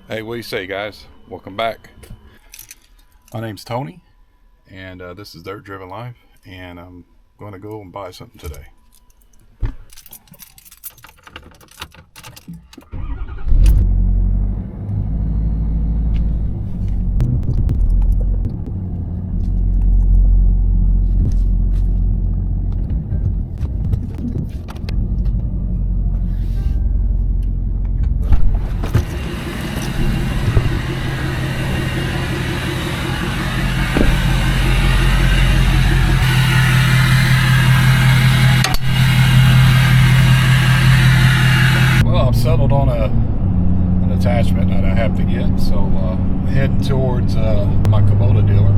Hey, what do you say, guys? Welcome back. My name's Tony, and this is DirtDriven Live, and I'm going to go and buy something today. Settled on an attachment that I have to get, so heading towards my Kubota dealer,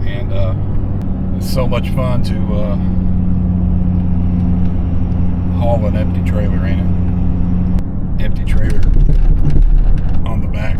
and it's so much fun to haul an empty trailer, ain't it? Empty trailer on the back.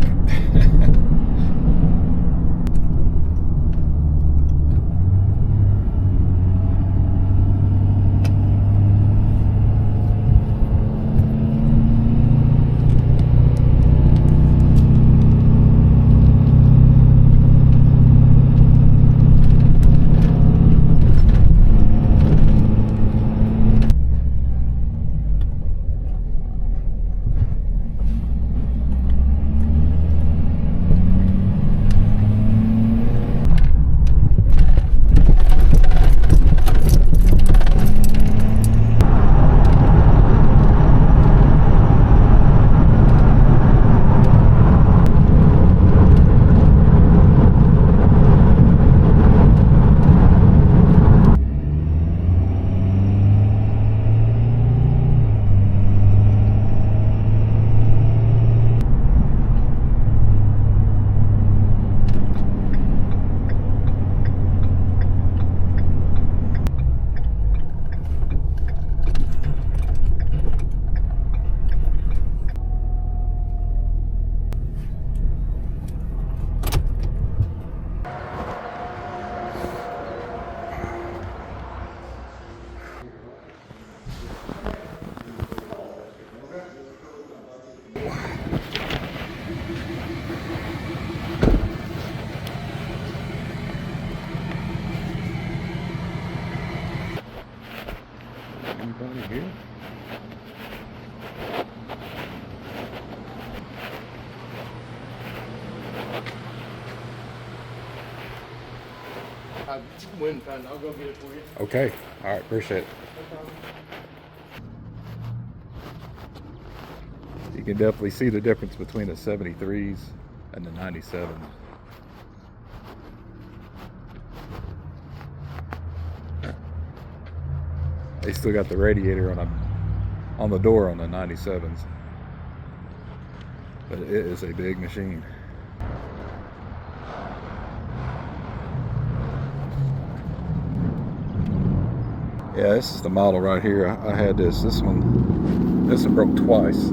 Anybody here? I wouldn't find it. I'll go get it for you. Okay, all right, appreciate it. No problem. You can definitely see the difference between the 73s and the 97s. They still got the radiator on the door on the 97s, but it is a big machine. Yeah, this is the model right here. I had this. This one broke twice.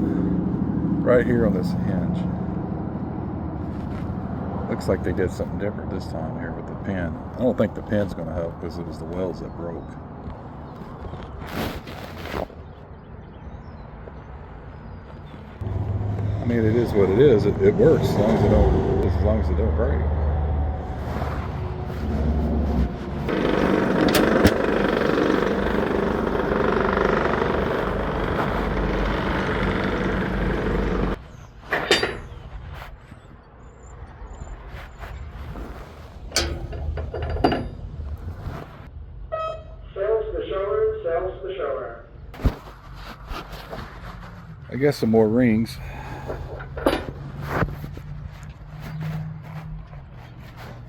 Right here on this hinge. Looks like they did something different this time here with the pin. I don't think the pin's going to help because it was the welds that broke. I mean, it is what it is. It works as long as it don't break. Sells the shower. I guess some more rings.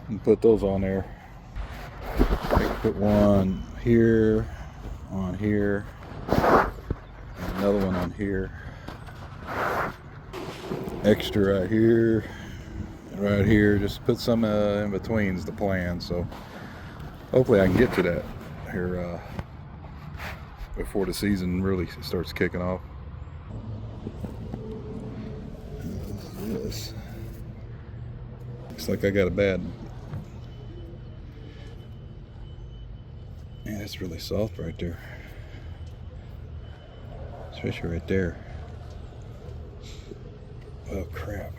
And put those on there. Put one here, on here, and another one on here. Extra right here, and right here. Just put some in between is the plan. So hopefully I can get to that here before the season really starts kicking off. This looks like I got a bad. Man, it's really soft right there, especially right there. Oh crap.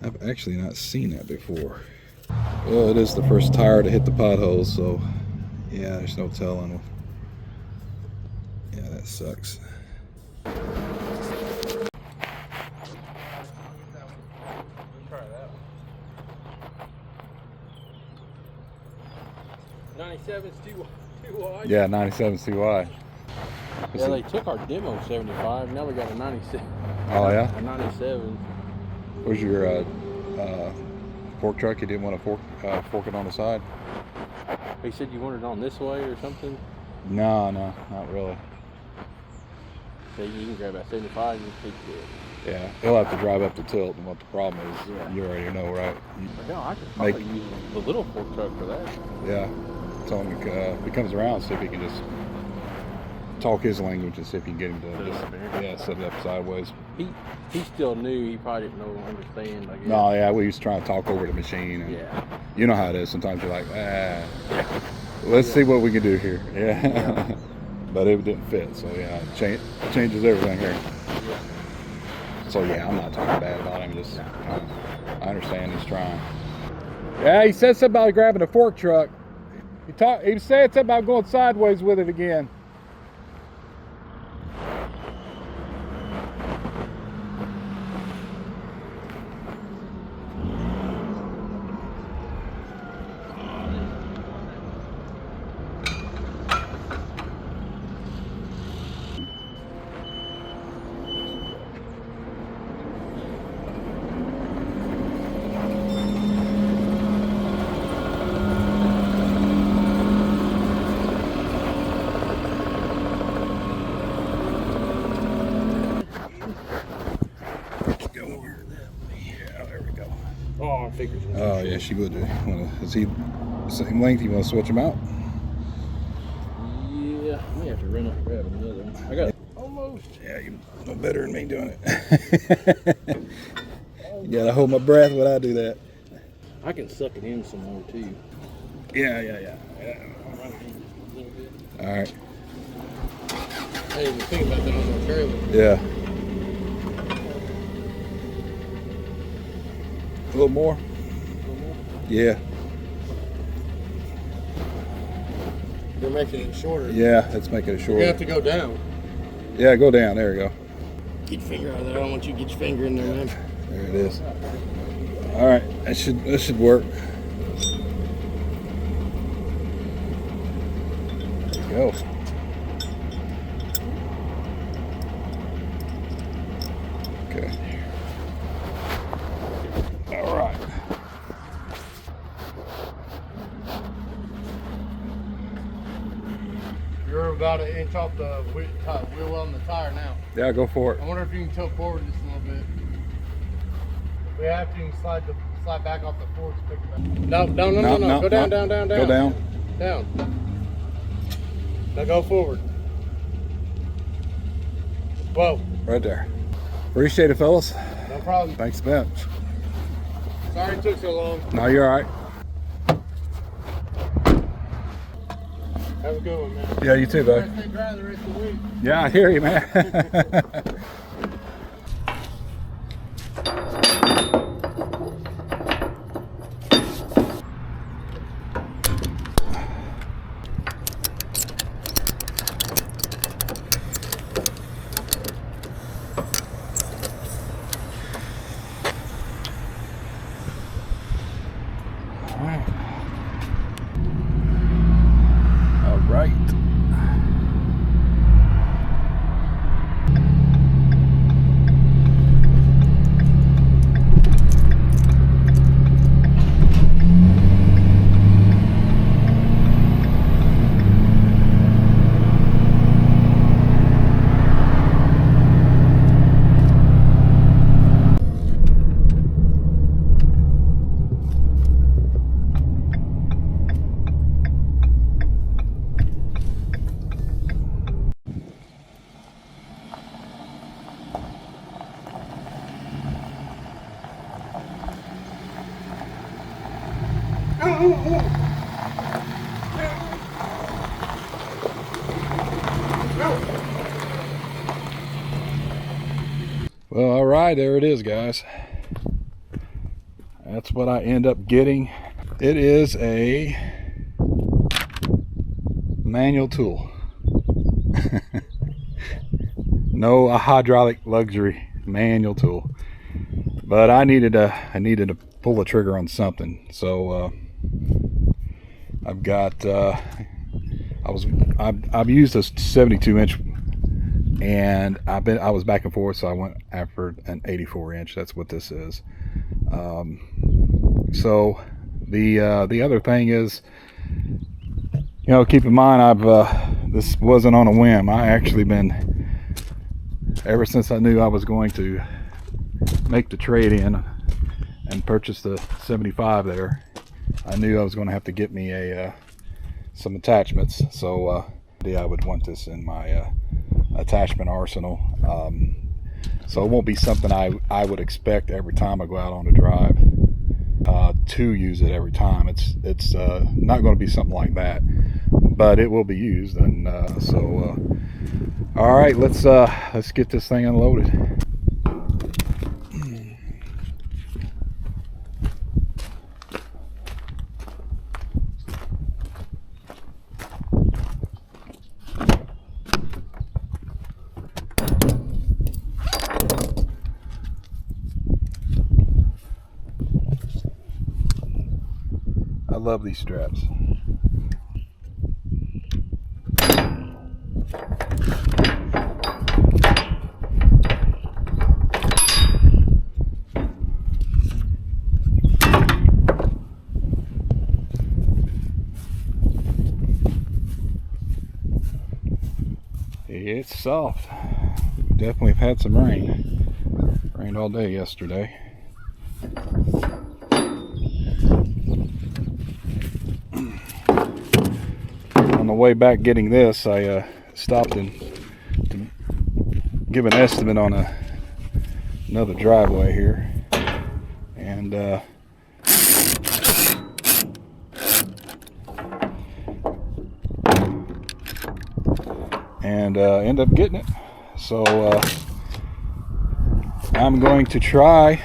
I've actually not seen that before. Well, it is the first tire to hit the potholes, so yeah, there's no telling. Yeah, that sucks. Try that one. 97's too wide. Yeah, 97 CY. Yeah, they took our demo 75. Now we got a 97. Oh yeah? A 97. Where's your fork truck? You didn't want to fork it on the side? He said you wanted it on this way or something. No, not really. So you can grab that 75 and keep it. Yeah, he'll have to drive up the tilt, and what the problem is, Yeah. you already know, right? Hell, I could probably use the little fork truck for that. Yeah, tell him if he comes around, see if he can just talk his language and see if you can get him to Set it just, up there. yeah, set it up sideways. He's still new. He probably didn't understand. I guess. No, yeah, we used to try to talk over the machine. And Yeah. you know how it is. Sometimes you're like, let's see what we can do here. Yeah. But it didn't fit, so yeah, it changes everything here. Yeah. So yeah, I'm not talking bad about him. Just I understand he's trying. Yeah, he said something about grabbing a fork truck. He said something about going sideways with it again. Oh, I figured. Oh yeah, she would. Is he the same length? You want to switch them out? Yeah, I may have to run up and grab another one. I got it. Almost. Yeah, you know better than me doing it. You gotta hold my breath when I do that. I can suck it in some more too. Yeah. I'll run it in a little bit. All right. I didn't even think about that on my trailer. Yeah. A little more. Yeah. They're making it shorter. Yeah, let's make it You short. have to go down. Yeah, go down. There we go. Get your finger out of there. I don't want you to get your finger in there, man. There it is. All right, that should work. There you go. Okay. All right. You're about an inch off the wheel on the tire now. Yeah, go for it. I wonder if you can tilt forward just a little bit. If we have to, you can slide back off the forks. Pick it up. No. Go down. Go down. Down. Now go forward. Whoa. Right there. Appreciate it, fellas. No problem. Thanks a bunch. Sorry it took so long. No, you're all right. Have a good one, man. Yeah, you too, bud. Stay dry the rest of the week. Yeah, I hear you, man. All right. Well, all right, there it is, guys. That's what I end up getting. It is a manual tool. No, a hydraulic luxury manual tool. But I needed to pull the trigger on something. So I've got I've used a 72-inch, and I was back and forth, so I went after an 84-inch. That's what this is. So the other thing is, you know, keep in mind, this wasn't on a whim. I actually been, ever since I knew I was going to make the trade in and purchase the 75 there, I knew I was going to have to get me some attachments. So I would want this in my attachment arsenal. So it won't be something I would expect every time I go out on the drive to use it every time. It's not going to be something like that, but it will be used. And all right, let's get this thing unloaded. I love these straps. It's soft. We definitely have had some rain. Rained all day yesterday. On the way back getting this, I stopped to give an estimate on another driveway here, and end up getting it. So I'm going to try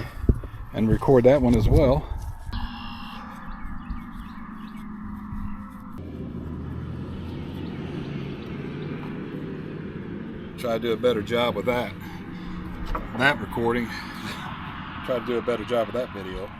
and record that one as well. Try to do a better job with that recording. Try to do a better job with that video.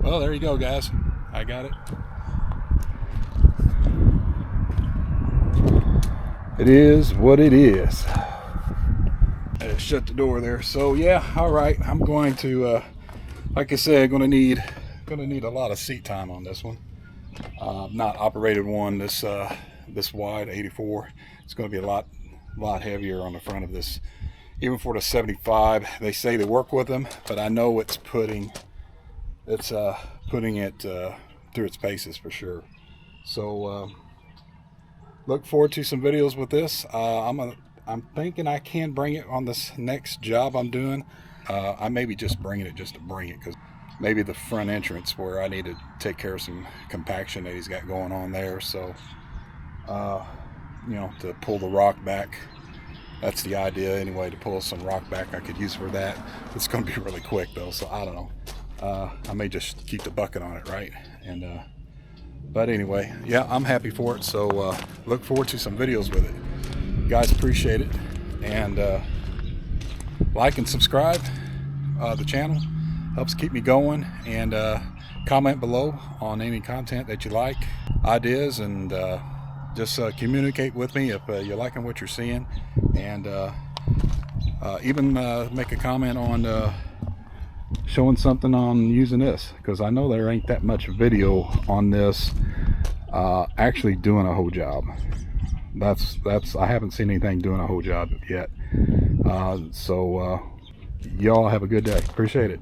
Well, there you go, guys. I got it. It is what it is. I shut the door there. So yeah, all right. I'm going to like I said, gonna need a lot of seat time on this one. Not operated one this wide, 84. It's going to be a lot heavier on the front of this. Even for the 75, they say they work with them, but I know it's putting it through its paces for sure. So look forward to some videos with this. I'm thinking I can bring it on this next job I'm doing. I may be just bringing it just to bring it, because maybe the front entrance where I need to take care of some compaction that he's got going on there. So you know, to pull the rock back, that's the idea anyway, to pull some rock back I could use for that. It's going to be really quick though, so I don't know. I may just keep the bucket on it, right? And but anyway, yeah, I'm happy for it. So look forward to some videos with it, guys. Appreciate it, and like and subscribe the channel, helps keep me going. And comment below on any content that you like, ideas, and just communicate with me if you're liking what you're seeing. And even make a comment on showing something on using this, because I know there ain't that much video on this actually doing a whole job. That's I haven't seen anything doing a whole job yet. So y'all have a good day. Appreciate it.